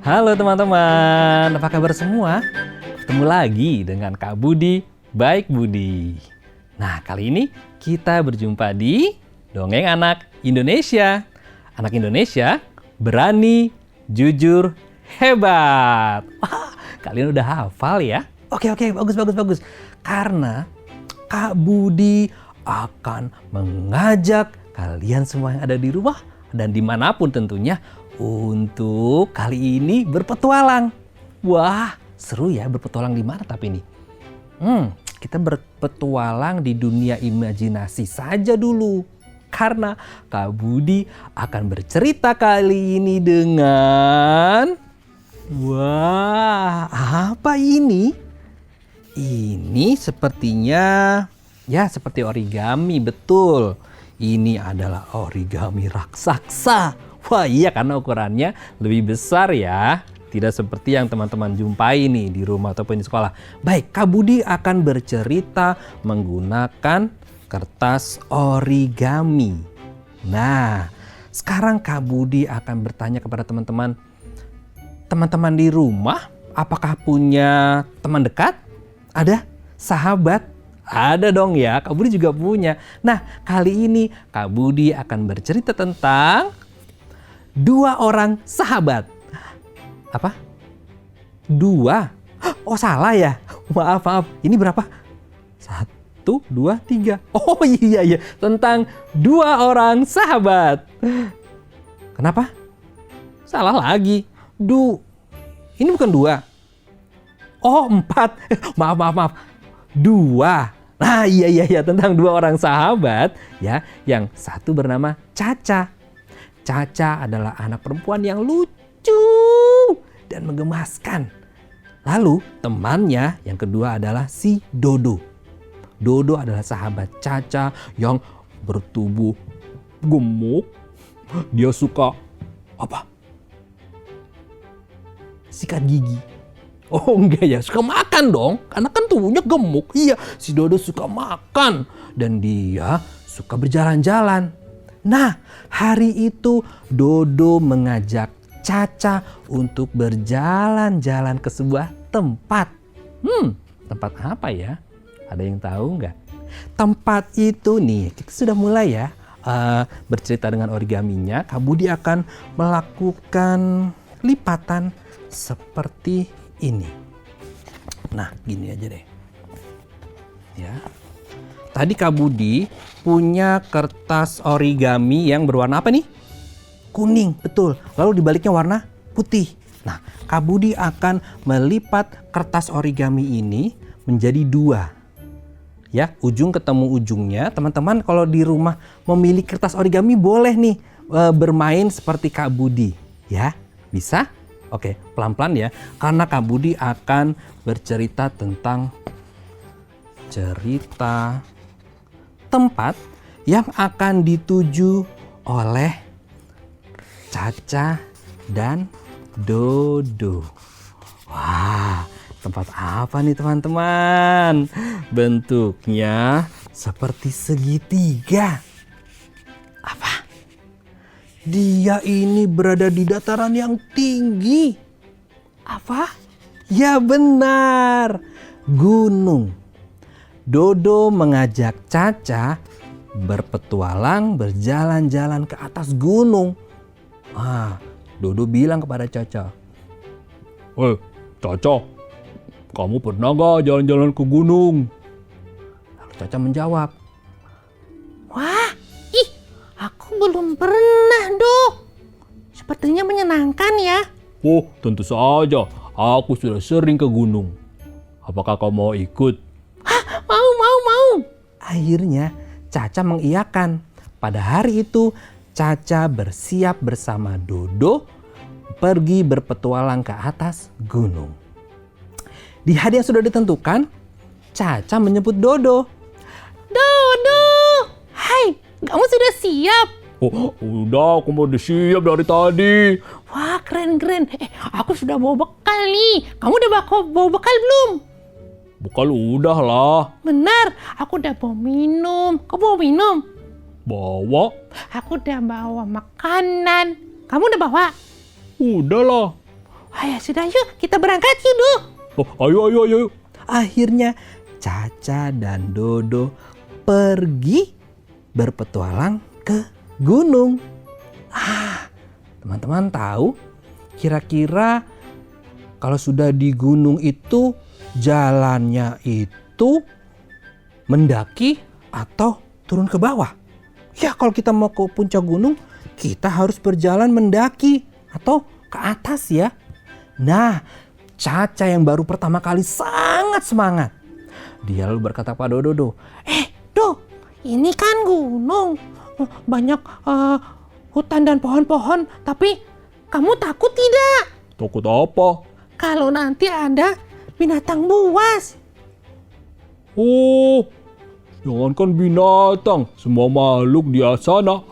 Halo teman-teman, apa kabar semua? Ketemu lagi dengan Kak Budi, Baik Budi. Nah, kali ini kita berjumpa di Dongeng Anak Indonesia. Anak Indonesia berani, jujur, hebat. Wah, kalian udah hafal ya? Oke, bagus. Karena Kak Budi akan mengajak kalian semua yang ada di rumah dan dimanapun tentunya untuk kali ini berpetualang. Wah, seru ya berpetualang di mana tapi ini? Kita berpetualang di dunia imajinasi saja dulu. Karena Kak Budi akan bercerita kali ini dengan... Wah, apa ini? Ini sepertinya ya seperti origami, betul. Ini adalah origami raksasa. Wah iya, karena ukurannya lebih besar ya. Tidak seperti yang teman-teman jumpai nih di rumah ataupun di sekolah. Baik, Kak Budi akan bercerita menggunakan kertas origami. Nah, sekarang Kak Budi akan bertanya kepada teman-teman. Teman-teman di rumah, apakah punya teman dekat? Ada? Sahabat? Ada dong ya, Kak Budi juga punya. Nah, kali ini Kak Budi akan bercerita tentang dua orang sahabat. Apa? Dua? Oh salah ya? Maaf. Ini berapa? 1, 2, 3. Oh iya. Tentang dua orang sahabat. Kenapa? Salah lagi. Ini bukan 2. Oh 4. Maaf. 2. Nah iya. Tentang dua orang sahabat ya. Yang satu bernama Caca. Caca adalah anak perempuan yang lucu dan menggemaskan. Lalu temannya yang kedua adalah si Dodo. Dodo adalah sahabat Caca yang bertubuh gemuk. Dia suka apa? Sikat gigi. Oh enggak ya, suka makan dong. Karena kan tubuhnya gemuk. Iya, si Dodo suka makan. Dan dia suka berjalan-jalan. Nah, hari itu Dodo mengajak Caca untuk berjalan-jalan ke sebuah tempat. Tempat apa ya? Ada yang tahu nggak? Tempat itu nih, kita sudah mulai ya bercerita dengan origaminya. Kak Budi akan melakukan lipatan seperti ini. Nah, gini aja deh. Ya. Tadi Kak Budi punya kertas origami yang berwarna apa nih? Kuning, betul. Lalu dibaliknya warna putih. Nah, Kak Budi akan melipat kertas origami ini menjadi 2. Ya, ujung ketemu ujungnya. Teman-teman kalau di rumah memilih kertas origami boleh nih bermain seperti Kak Budi. Ya, bisa? Oke, pelan-pelan ya. Karena Kak Budi akan bercerita tentang cerita tempat yang akan dituju oleh Caca dan Dodo. Wah, tempat apa nih teman-teman? Bentuknya seperti segitiga. Apa? Dia ini berada di dataran yang tinggi. Apa? Ya benar, gunung. Dodo mengajak Caca berpetualang berjalan-jalan ke atas gunung. Dodo bilang kepada Caca, Caca, kamu pernah gak jalan-jalan ke gunung? Lalu Caca menjawab, wah, aku belum pernah, Do. Sepertinya menyenangkan ya. Oh, tentu saja. Aku sudah sering ke gunung. Apakah kau mau ikut? Mau. Akhirnya Caca mengiyakan. Pada hari itu Caca bersiap bersama Dodo pergi berpetualang ke atas gunung. Di hari yang sudah ditentukan, Caca menyebut Dodo. Dodo, hai, kamu sudah siap? Oh, udah, aku mau siap dari tadi. Wah, keren. Aku sudah bawa bekal nih. Kamu udah bawa bekal belum? Bekal udah lah. Benar, aku udah bawa minum. Kamu bawa minum? Bawa. Aku udah bawa makanan. Kamu udah bawa? Udah lah. Ayo sudah yuk, kita berangkat yuk, Du. Oh, ayo. Akhirnya Caca dan Dodo pergi berpetualang ke gunung. Teman-teman tahu kira-kira kalau sudah di gunung itu jalannya itu mendaki atau turun ke bawah? Ya, kalau kita mau ke puncak gunung, kita harus berjalan mendaki atau ke atas ya. Nah, Caca yang baru pertama kali sangat semangat. Dia lalu berkata pada Dodo, Do, ini kan gunung. Banyak hutan dan pohon-pohon, tapi kamu takut tidak? Takut apa? Kalau nanti ada binatang buas. Oh, jangankan binatang, semua makhluk di sana,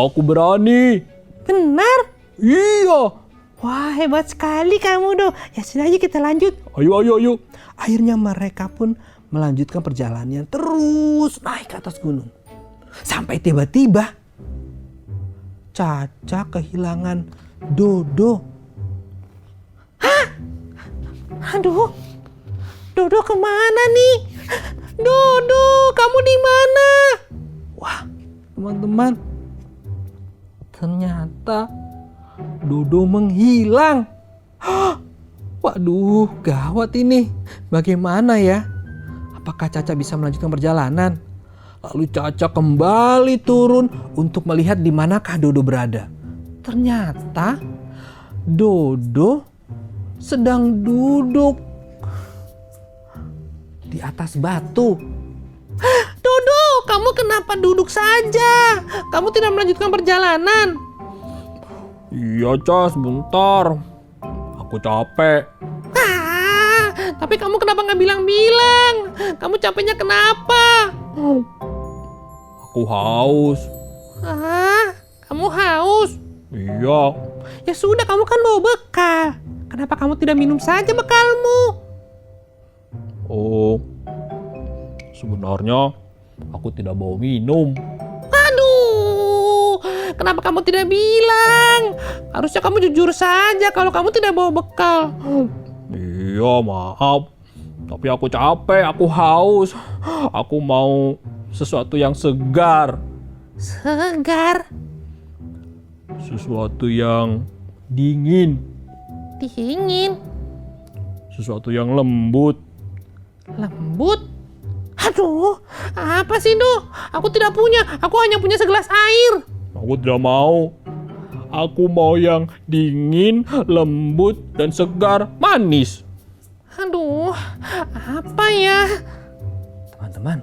aku berani. Benar? Iya. Wah, hebat sekali kamu, Do. Ya sudah, ayo kita lanjut. Ayo. akhirnya mereka pun melanjutkan perjalanannya terus naik ke atas gunung. Sampai tiba-tiba Caca kehilangan Dodo. Aduh, Dodo kemana nih? Dodo, kamu di mana? Wah, teman-teman, ternyata Dodo menghilang. Waduh, gawat ini. Bagaimana ya? Apakah Caca bisa melanjutkan perjalanan? Lalu Caca kembali turun untuk melihat di manakah Dodo berada. Ternyata Dodo sedang duduk di atas batu. Dodo, kamu kenapa duduk saja? Kamu tidak melanjutkan perjalanan. Iya, Cas, bentar. Aku capek. Tapi kamu kenapa nggak bilang-bilang? Kamu capeknya kenapa? Aku haus. Kamu haus? Iya. Ya sudah, kamu kan bawa bekal. Kenapa kamu tidak minum saja bekalmu? Oh, sebenarnya aku tidak bawa minum. Aduh, kenapa kamu tidak bilang? Harusnya kamu jujur saja kalau kamu tidak bawa bekal. Iya, maaf. Tapi aku capek, aku haus. Aku mau sesuatu yang segar. Segar? Sesuatu yang dingin. Dingin? Sesuatu yang lembut. Lembut? Aduh, apa sih, Du? Aku tidak punya. Aku hanya punya segelas air. Aku tidak mau. Aku mau yang dingin, lembut, dan segar, manis. Aduh, apa ya? Teman-teman,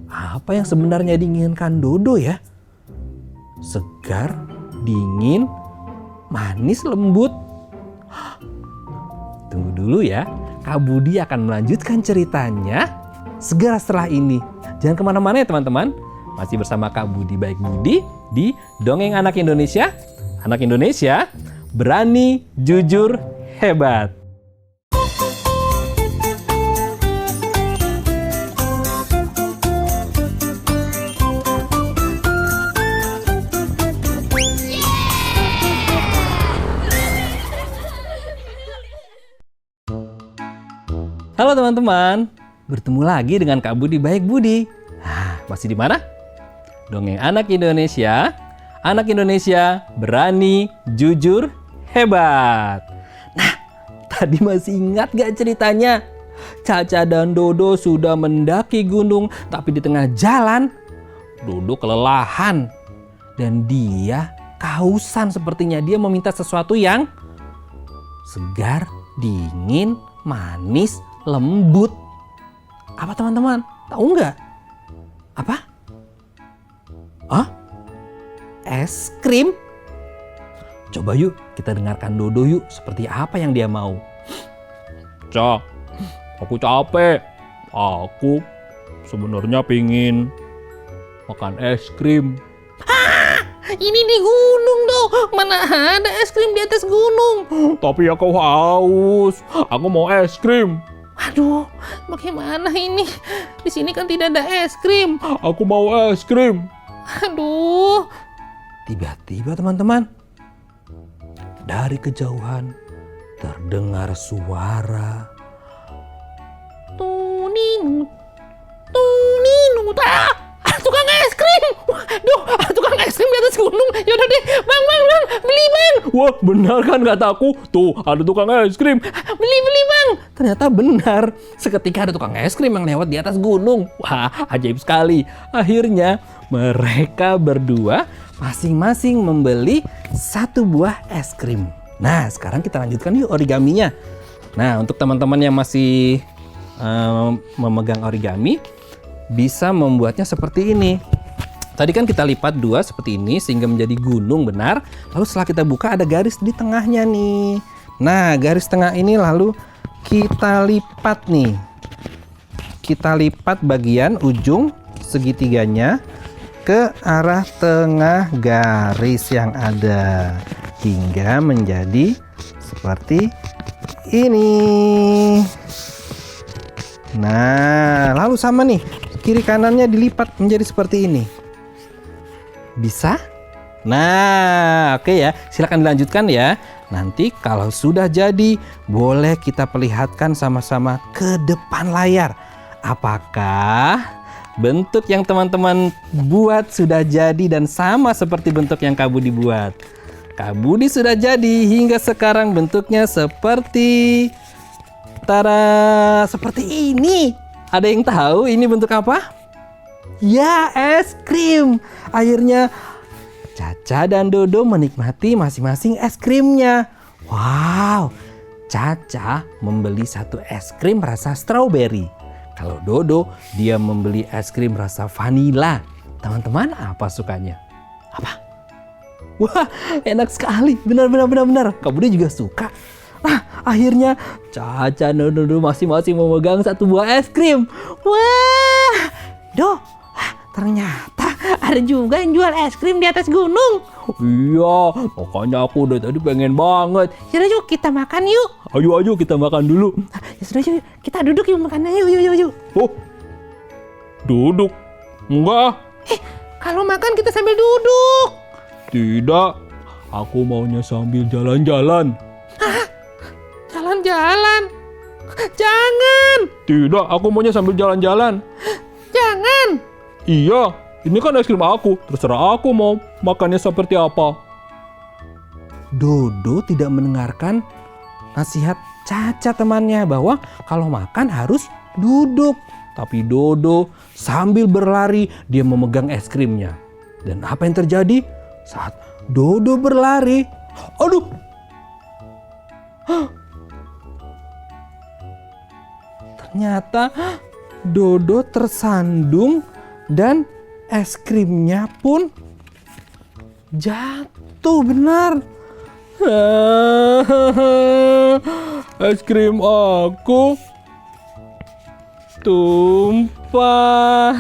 apa yang sebenarnya diinginkan Dodo ya? Segar, dingin, manis, lembut. Tunggu dulu ya, Kak Budi akan melanjutkan ceritanya segera setelah ini. Jangan kemana-mana ya teman-teman. Masih bersama Kak Budi Baik Budi di Dongeng Anak Indonesia. Anak Indonesia, berani, jujur, hebat. Halo teman-teman, bertemu lagi dengan Kak Budi Baik Budi. Masih di mana? Dongeng Anak Indonesia. Anak Indonesia berani, jujur, hebat. Nah, tadi masih ingat gak ceritanya? Caca dan Dodo sudah mendaki gunung, tapi di tengah jalan Dodo kelelahan dan dia kehausan sepertinya. Dia meminta sesuatu yang segar, dingin, manis, lembut. Apa teman-teman? Tahu nggak? Apa? Es krim? Coba yuk kita dengarkan Dodo yuk. Seperti apa yang dia mau. Cak, aku capek. Aku sebenarnya pingin makan es krim. Ini di gunung, Do. Mana ada es krim di atas gunung? Tapi aku haus. Aku mau es krim. Aduh, bagaimana ini? Di sini kan tidak ada es krim. Aku mau es krim. Aduh. Tiba-tiba teman-teman, dari kejauhan terdengar suara. Tuninut, tuninut. Tukang es krim. Waduh, tukang es krim di atas gunung. Yaudah deh, bang, beli bang. Wah, benar kan kataku? Tuh, ada tukang es krim. Beli bang. Ternyata benar. Seketika ada tukang es krim yang lewat di atas gunung. Wah, ajaib sekali. Akhirnya mereka berdua masing-masing membeli satu buah es krim. Nah, sekarang kita lanjutkan yuk origaminya. Nah, untuk teman-teman yang masih memegang origami, bisa membuatnya seperti ini. Tadi kan kita lipat dua seperti ini sehingga menjadi gunung, benar. Lalu setelah kita buka ada garis di tengahnya nih. Nah, garis tengah ini lalu kita lipat nih. Kita lipat bagian ujung segitiganya ke arah tengah garis yang ada hingga menjadi seperti ini. Nah, lalu sama nih, kiri kanannya dilipat menjadi seperti ini. Bisa? Nah, oke ya, silakan dilanjutkan ya. Nanti kalau sudah jadi, boleh kita perlihatkan sama-sama ke depan layar. Apakah bentuk yang teman-teman buat sudah jadi dan sama seperti bentuk yang Kak Budi buat? Kak Budi sudah jadi hingga sekarang bentuknya seperti seperti ini. Ada yang tahu ini bentuk apa? Ya, es krim. Akhirnya Caca dan Dodo menikmati masing-masing es krimnya. Wow, Caca membeli satu es krim rasa strawberry. Kalau Dodo, dia membeli es krim rasa vanila. Teman-teman, apa sukanya? Apa? Wah, enak sekali. Benar. Kak Budi juga suka. Nah, akhirnya Caca dan Dodo masing-masing memegang satu buah es krim. Wah, ternyata ada juga yang jual es krim di atas gunung. Iya, makanya aku udah tadi pengen banget. Yaudah yuk kita makan yuk. Ayo kita makan dulu. Ya sudah yuk, kita duduk yuk makannya yuk. Oh, duduk? Enggak. Kalau makan kita sambil duduk. Tidak, aku maunya sambil jalan-jalan. Jalan-jalan? Jangan. Tidak, aku maunya sambil jalan-jalan. Jangan. Iya, ini kan es krim aku. Terserah aku mau makannya seperti apa. Dodo tidak mendengarkan nasihat Caca temannya bahwa kalau makan harus duduk. Tapi Dodo sambil berlari dia memegang es krimnya. Dan apa yang terjadi saat Dodo berlari? Aduh! Ternyata Dodo tersandung dan es krimnya pun jatuh, benar. Es krim aku tumpah.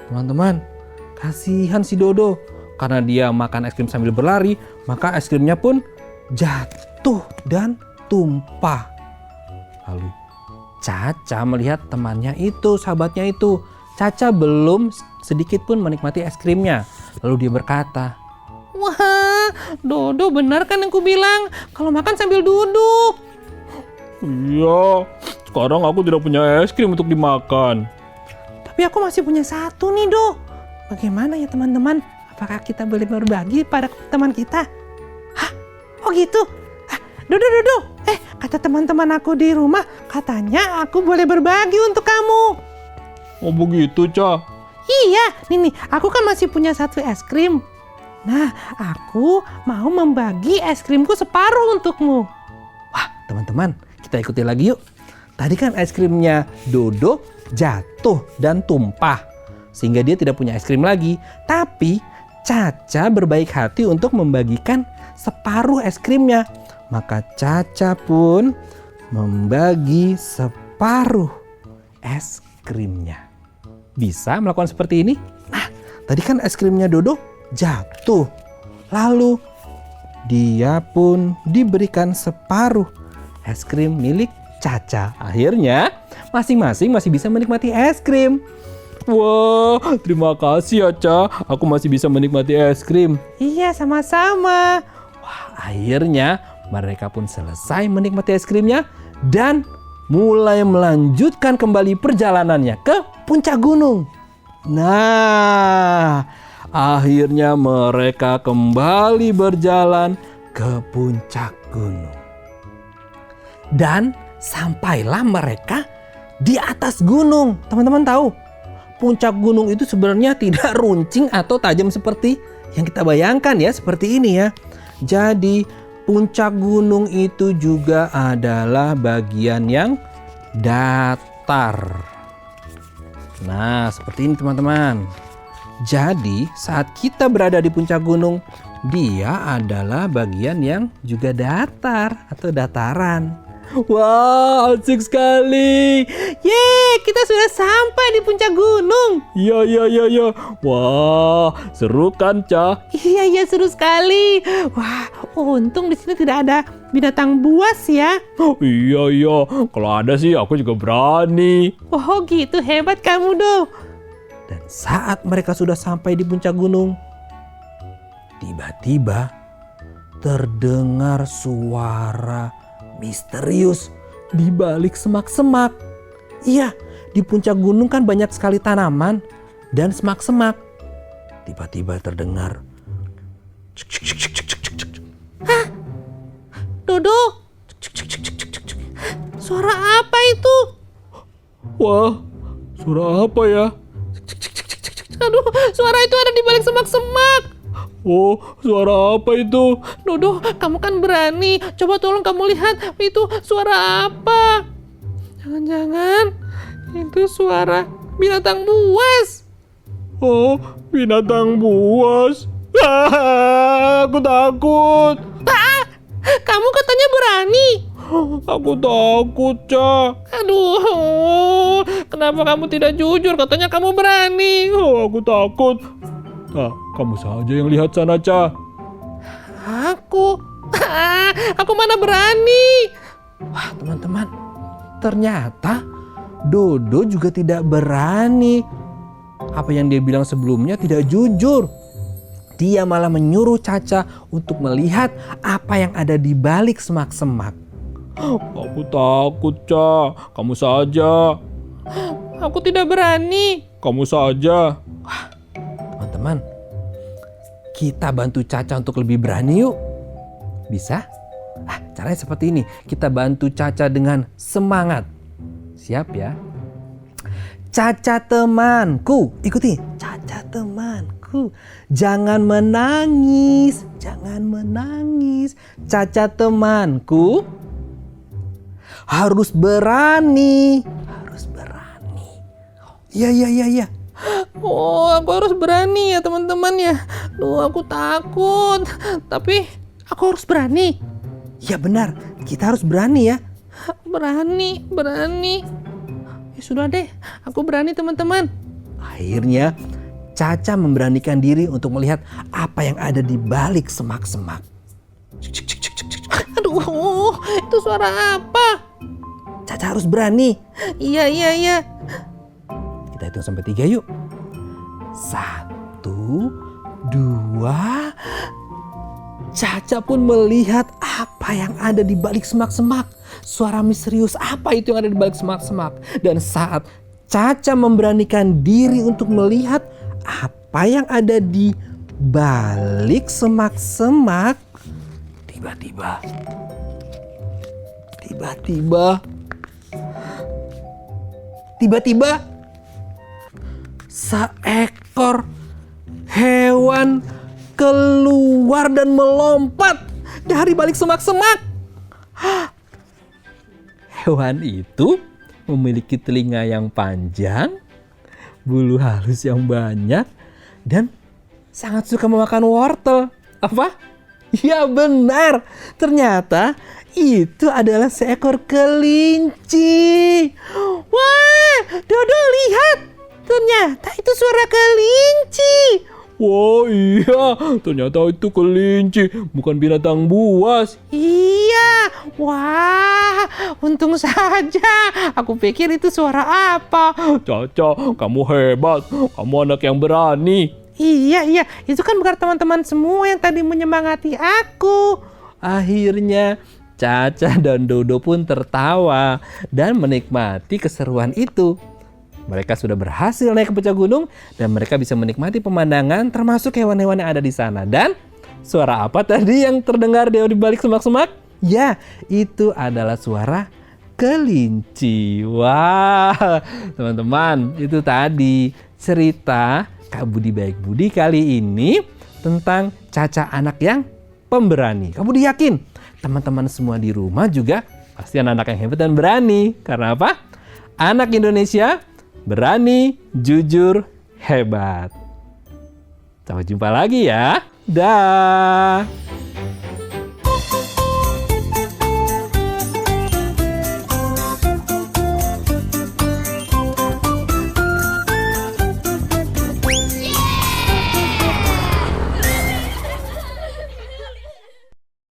Teman-teman, kasihan si Dodo. Karena dia makan es krim sambil berlari, maka es krimnya pun jatuh dan tumpah. Lalu Caca melihat temannya itu, sahabatnya itu. Caca belum sedikit pun menikmati es krimnya. Lalu dia berkata, Wah, Dodo benar kan yang ku bilang kalau makan sambil duduk. Iya, sekarang aku tidak punya es krim untuk dimakan. Tapi aku masih punya satu nih, Do. Bagaimana ya teman-teman? Apakah kita boleh berbagi pada teman kita? Hah? Oh gitu? Dodo. Kata teman-teman aku di rumah, katanya aku boleh berbagi untuk kamu. Oh begitu, Ca? Iya, nih, aku kan masih punya satu es krim. Nah, aku mau membagi es krimku separuh untukmu. wah teman-teman, kita ikuti lagi yuk. Tadi kan es krimnya Dodo jatuh dan tumpah. Sehingga dia tidak punya es krim lagi. Tapi Caca berbaik hati untuk membagikan separuh es krimnya. Maka Caca pun membagi separuh es krimnya. Bisa melakukan seperti ini? Nah, tadi kan es krimnya Dodo jatuh. Lalu dia pun diberikan separuh es krim milik Caca. Akhirnya masing-masing masih bisa menikmati es krim. Wah, terima kasih ya, Ca. Aku masih bisa menikmati es krim. Iya, sama-sama. Wah, Akhirnya mereka pun selesai menikmati es krimnya dan mulai melanjutkan kembali perjalanannya ke puncak gunung. Nah, akhirnya mereka kembali berjalan ke puncak gunung. Dan sampailah mereka di atas gunung. Teman-teman tahu, puncak gunung itu sebenarnya tidak runcing atau tajam seperti yang kita bayangkan ya, seperti ini ya. Jadi puncak gunung itu juga adalah bagian yang datar. Nah, seperti ini teman-teman. Jadi saat kita berada di puncak gunung, dia adalah bagian yang juga datar atau dataran. Wah, asik sekali. Yeay, kita sudah sampai di puncak gunung. Iya. Wah, seru kan, Ca? Iya, seru sekali. Wah, untung di sini tidak ada binatang buas ya. Iya. Kalau ada sih aku juga berani. Oh gitu, hebat kamu Do. Dan saat mereka sudah sampai di puncak gunung, tiba-tiba terdengar suara misterius di balik semak-semak. Iya, di puncak gunung kan banyak sekali tanaman dan semak-semak. Tiba-tiba terdengar, Hah? Dodo? Suara apa itu? Wah, suara apa ya? Aduh, suara itu ada di balik semak-semak. Oh, suara apa itu? Dodo, kamu kan berani. Coba tolong kamu lihat itu suara apa. Jangan-jangan itu suara binatang buas. Oh, binatang buas. Aku takut. Kamu katanya berani. Aku takut, Ca. Aduh, kenapa kamu tidak jujur? Katanya kamu berani. Oh, aku takut. Nah, kamu saja yang lihat sana, Ca. Aku mana berani. wah teman-teman, ternyata Dodo juga tidak berani. Apa yang dia bilang sebelumnya tidak jujur. Dia malah menyuruh Caca untuk melihat apa yang ada di balik semak-semak. Aku takut, Ca. Kamu saja. Aku tidak berani. Kamu saja. Teman-teman, kita bantu Caca untuk lebih berani yuk. Bisa? Caranya seperti ini. Kita bantu Caca dengan semangat. Siap ya? Caca temanku, ikuti. Caca temanku, jangan menangis, jangan menangis. Caca temanku, harus berani, harus berani. Iya. Oh, aku harus berani ya teman-teman ya. Duh, aku takut. Tapi aku harus berani. Ya benar, kita harus berani ya. Berani. Ya sudah deh, aku berani teman-teman. Akhirnya Caca memberanikan diri untuk melihat apa yang ada di balik semak-semak. Aduh, itu suara apa? Caca harus berani. Iya. Kita hitung sampai 3 yuk. 1, 2. Caca pun melihat apa yang ada di balik semak-semak. Suara misterius apa itu yang ada di balik semak-semak. Dan saat Caca memberanikan diri untuk melihat apa yang ada di balik semak-semak, tiba-tiba seekor hewan keluar dan melompat dari balik semak-semak. Hewan itu memiliki telinga yang panjang, bulu halus yang banyak, dan sangat suka memakan wortel. Apa? Ya benar, ternyata itu adalah seekor kelinci. Wah, Dodo lihat, ternyata itu suara kelinci. Wah, iya. Ternyata itu kelinci, bukan binatang buas. Iya, wah, untung saja. Aku pikir itu suara apa. Caca, kamu hebat. Kamu anak yang berani. Iya, itu kan bukan teman-teman semua yang tadi menyemangati aku. Akhirnya Caca dan Dodo pun tertawa dan menikmati keseruan itu. Mereka sudah berhasil naik ke puncak gunung dan mereka bisa menikmati pemandangan termasuk hewan-hewan yang ada di sana. Dan suara apa tadi yang terdengar di balik semak-semak? Ya, itu adalah suara kelinci. Wah, teman-teman, itu tadi cerita Kak Budi Baik Budi kali ini tentang Caca anak yang pemberani. Kak Budi yakin teman-teman semua di rumah juga pasti anak-anak yang hebat dan berani. Karena apa? Anak Indonesia berani, jujur, hebat. Sampai jumpa lagi ya. Dah.